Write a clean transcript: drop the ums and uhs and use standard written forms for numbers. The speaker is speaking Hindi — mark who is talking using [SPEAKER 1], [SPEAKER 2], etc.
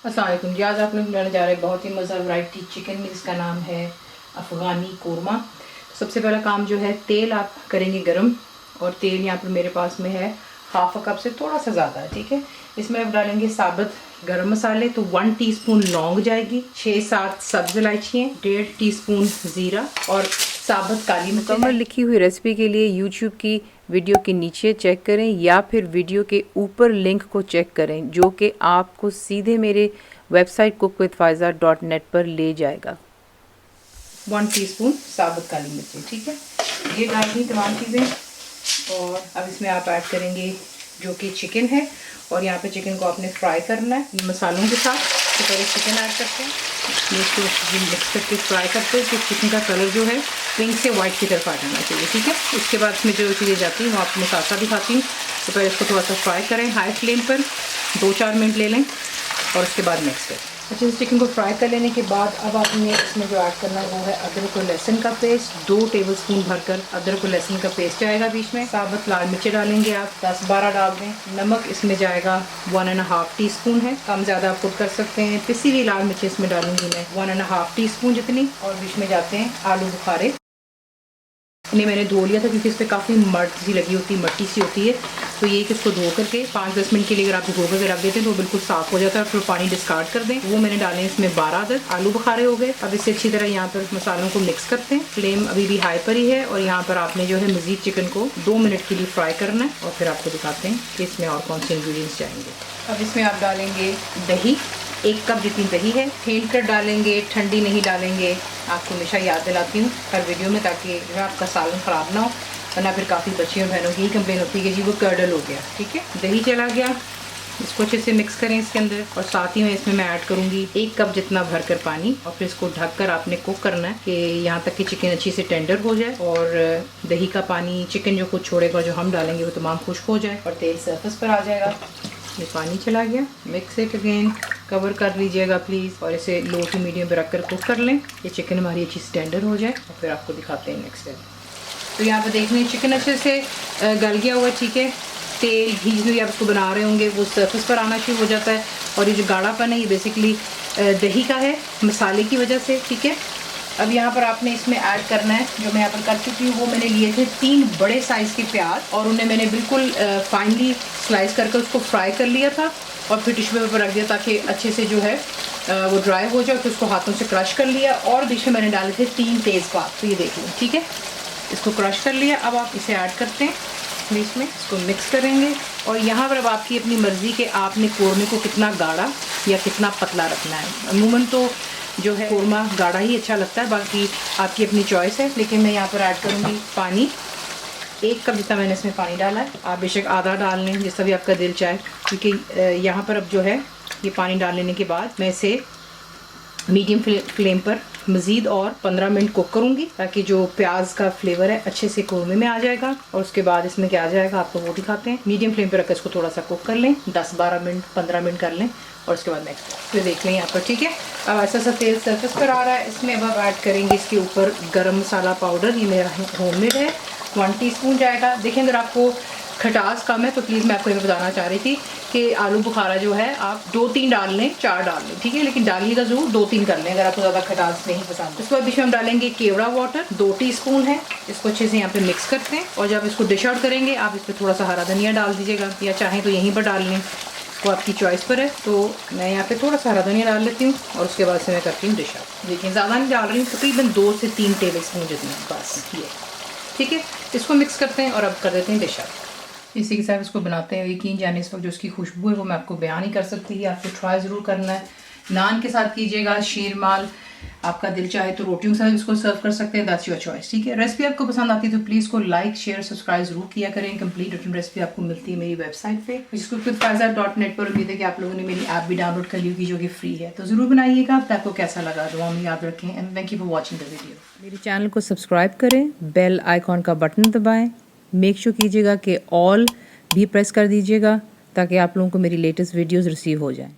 [SPEAKER 1] अस्सलाम वालेकुम जी। आज आप लोग बनाने जा रहे हैं बहुत ही मज़ा वैरायटी चिकन में, जिसका नाम है अफ़गानी कोरमा। तो सबसे पहला काम जो है, तेल आप करेंगे गरम, और तेल यहाँ पर मेरे पास में है हाफ कप से थोड़ा सा ज़्यादा है, ठीक है। इसमें आप डालेंगे साबुत गरम मसाले, तो 1 टीस्पून लौंग जाएगी, 6-7 सब्ज़ इलायचियाँ, 1.5 टीस्पून ज़ीरा और साबुत काली मिर्च। मुकम्मल लिखी हुई रेसिपी के लिए यूट्यूब की वीडियो के नीचे चेक करें या फिर वीडियो के ऊपर लिंक को चेक करें, जो कि आपको सीधे मेरे वेबसाइट cookwithfaiza.net पर ले जाएगा। 1 टीस्पून साबुत काली मिर्ची, ठीक है। ये डाल दी तमाम चीज़ें, और अब इसमें आप ऐड करेंगे जो कि चिकन है, और यहाँ पे चिकन को आपने फ्राई करना है मसालों के साथ। तो पहले चिकन ऐड करते हैं, इसको मिक्स करके फ्राई करते हैं, तो चिकन का कलर जो है पिंक से वाइट की तरफ आ जाना चाहिए, ठीक है। उसके बाद इसमें जो चीज़ें जाती हैं वो आपको मैं साथ दिखाती हूँ। तो पहले इसको थोड़ा सा फ्राई करें हाई फ्लेम पर, 2-4 मिनट ले लें, और उसके बाद मिक्स करें अच्छे से। चिकन को फ्राई कर लेने के बाद अब आपने इसमें जो ऐड करना है वो है अदरक और लहसुन का पेस्ट। 2 टेबलस्पून भरकर अदरक और लहसुन का पेस्ट जाएगा बीच में। साबुत लाल मिर्चें डालेंगे आप 10-12 डाल दें। नमक इसमें जाएगा 1.5 टीस्पून है, कम ज़्यादा आप पुट कर सकते हैं। पिसी हुई लाल मिर्चें इसमें डालूंगी मैं 1.5 टीस्पून जितनी। और बीच में जाते हैं आलू बुखारे। इन्हें मैंने धो लिया था क्योंकि इस पर काफ़ी मर्द सी लगी होती है, मट्टी सी होती है। तो ये कि इसको धो करके 5-10 मिनट के लिए अगर आप भिगो करके रख देते हैं तो बिल्कुल साफ़ हो जाता है, और फिर पानी डिस्कार्ड कर दें। वो मैंने डाले इसमें 12 अदद आलू बुखारे हो गए। अब इसे अच्छी तरह यहाँ पर मसालों को मिक्स करते हैं। फ्लेम अभी भी हाई पर ही है, और यहाँ पर आपने जो है मज़ीद चिकन को 2 मिनट के लिए फ्राई करना है, और फिर आपको दिखाते हैं कि इसमें और कौन से इंग्रेडिएंट्स जाएंगे। अब इसमें आप डालेंगे दही, 1 कप जितनी दही है। फेंट कर डालेंगे, ठंडी नहीं डालेंगे। आपको हमेशा याद दिलाती हूँ हर वीडियो में, ताकि जो है आपका सालन ख़राब ना हो, वरना फिर काफ़ी बच्चियों बहनों की कंप्लेन होती है कि जी वो कर्डल हो गया, ठीक है। दही चला गया, इसको अच्छे से मिक्स करें इसके अंदर, और साथ ही में इसमें मैं ऐड करूँगी 1 कप जितना भरकर पानी, और फिर इसको ढककर आपने कुक करना है कि यहाँ तक कि चिकन अच्छी से टेंडर हो जाए, और दही का पानी चिकन जो कुछ छोड़ेगा, जो हम डालेंगे वो तमाम खुश्क हो जाए और तेल सरफेस पर आ जाएगा। ये पानी चला गया, मिक्स इट अगेन, कवर कर लीजिएगा प्लीज़, और इसे लो टू मीडियम पे रखकर कुक कर लें। ये चिकन हमारी अच्छी से टेंडर हो जाए, और फिर आपको दिखाते हैं नेक्स्ट स्टेप। तो यहाँ पर देख लें चिकन अच्छे से गल गया हुआ, ठीक है। तेल घी जो आप उसको बना रहे होंगे वो सरफेस पर आना शुरू हो जाता है, और ये जो गाढ़ापन है ये बेसिकली दही का है, मसाले की वजह से, ठीक है। अब यहाँ पर आपने इसमें ऐड करना है, जो मैं यहाँ पर कर चुकी हूँ, वो मैंने लिए थे 3 बड़े साइज़ के प्याज, और उन्हें मैंने बिल्कुल फाइनली स्लाइस करके उसको फ्राई कर लिया था, और फिर टिश्यू पेपर पर रख दिया ताकि अच्छे से जो है वो ड्राई हो जाए। फिर उसको हाथों से क्रश कर लिया, और बीच में मैंने डाले थे 3 तेज़पात, तो ये देख लें, ठीक है। इसको क्रश कर लिया। अब आप इसे ऐड करते हैं बीच में, इसको मिक्स करेंगे, और यहाँ पर अब आपकी अपनी मर्ज़ी के आपने कोरमे को कितना गाढ़ा या कितना पतला रखना है। अमूमन तो जो है कोरमा गाढ़ा ही अच्छा लगता है, बाकी आपकी अपनी चॉइस है। लेकिन मैं यहाँ पर ऐड करूँगी पानी, 1 कप जितना मैंने इसमें पानी डाला है। आप बेशक आधा डाल लें, जिस भी आपका दिल चाहे, क्योंकि यहाँ पर अब जो है ये पानी डाल लेने के बाद मैं इसे मीडियम फ्लेम पर मज़ीद और 15 मिनट कुक करूँगी, ताकि जो प्याज का फ्लेवर है अच्छे से कोरमे में आ जाएगा। और उसके बाद इसमें क्या आ जाएगा आपको वो दिखाते हैं। मीडियम फ्लेम पर रखकर इसको थोड़ा सा कुक कर लें, 10-12 मिनट 15 मिनट कर लें, और उसके बाद नेक्स्ट फिर देख लें यहाँ पर, ठीक है। अब ऐसा सा तेल सरफेस पर आ रहा है। इसमें अब आप ऐड करेंगे इसके ऊपर गरम मसाला पाउडर, ये मेरा होममेड है, 1 टीस्पून जाएगा। देखिए अगर आपको खटास कम है तो प्लीज़ मैं आपको ये बताना चाह रही थी कि आलू बुखारा जो है आप 2-3 डाल लें, 4 डाल लें, ठीक है, लेकिन डालिएगा ज़रूर 2-3 कर लें अगर आपको ज़्यादा खटास नहीं पसंद। उसके बाद बीच में हम डालेंगे केवड़ा वाटर, 2 टीस्पून है। इसको अच्छे से यहाँ पे मिक्स करते हैं, और जब इसको डिश आउट करेंगे आप इस पर थोड़ा सा हरा धनिया डाल दीजिएगा, या चाहें तो यहीं पर डाल लें, वो आपकी चॉइस पर है। तो मैं यहाँ पे थोड़ा सा हरा धनिया डाल लेती हूँ, और उसके बाद से मैं करती हूँ डिश आउट। देखिए ज़्यादा नहीं डाल रही हूँ, तकरीबन 2 से 3 टेबलस्पून जितना, बस ये, ठीक है। इसको मिक्स करते हैं और अब कर देते हैं डिश आउट। इसी के साथ इसको बनाते हैं, यकीन जाने इस वक्त जो उसकी खुशबू है वो मैं आपको बयान नहीं कर सकती। आपको ट्राई ज़रूर करना है। नान के साथ कीजिएगा, शीरमाल, आपका दिल चाहे तो रोटियों के साथ इसको सर्व कर सकते हैं, दैट्स योर चॉइस, ठीक है। रेसिपी आपको पसंद आती है तो प्लीज़ को लाइक शेयर सब्सक्राइब जरूर किया करें। कंप्लीट रिटन रेसिपी आपको मिलती है मेरी वेबसाइट पे cookwithfaiza.net पर। उम्मीद है कि आप लोगों ने मेरी ऐप भी डाउनलोड कर ली होगी जो कि फ्री है, तो ज़रूर बनाइएगा। आपको कैसा लगा दुआ में याद रखें, and thank you for watching the video. मेरे चैनल को सब्सक्राइब करें, बेल आइकॉन का बटन दबाएँ, मेक श्योर कीजिएगा कि ऑल भी प्रेस कर दीजिएगा, ताकि आप लोगों को मेरी लेटेस्ट वीडियोज़ रिसीव हो जाएँ।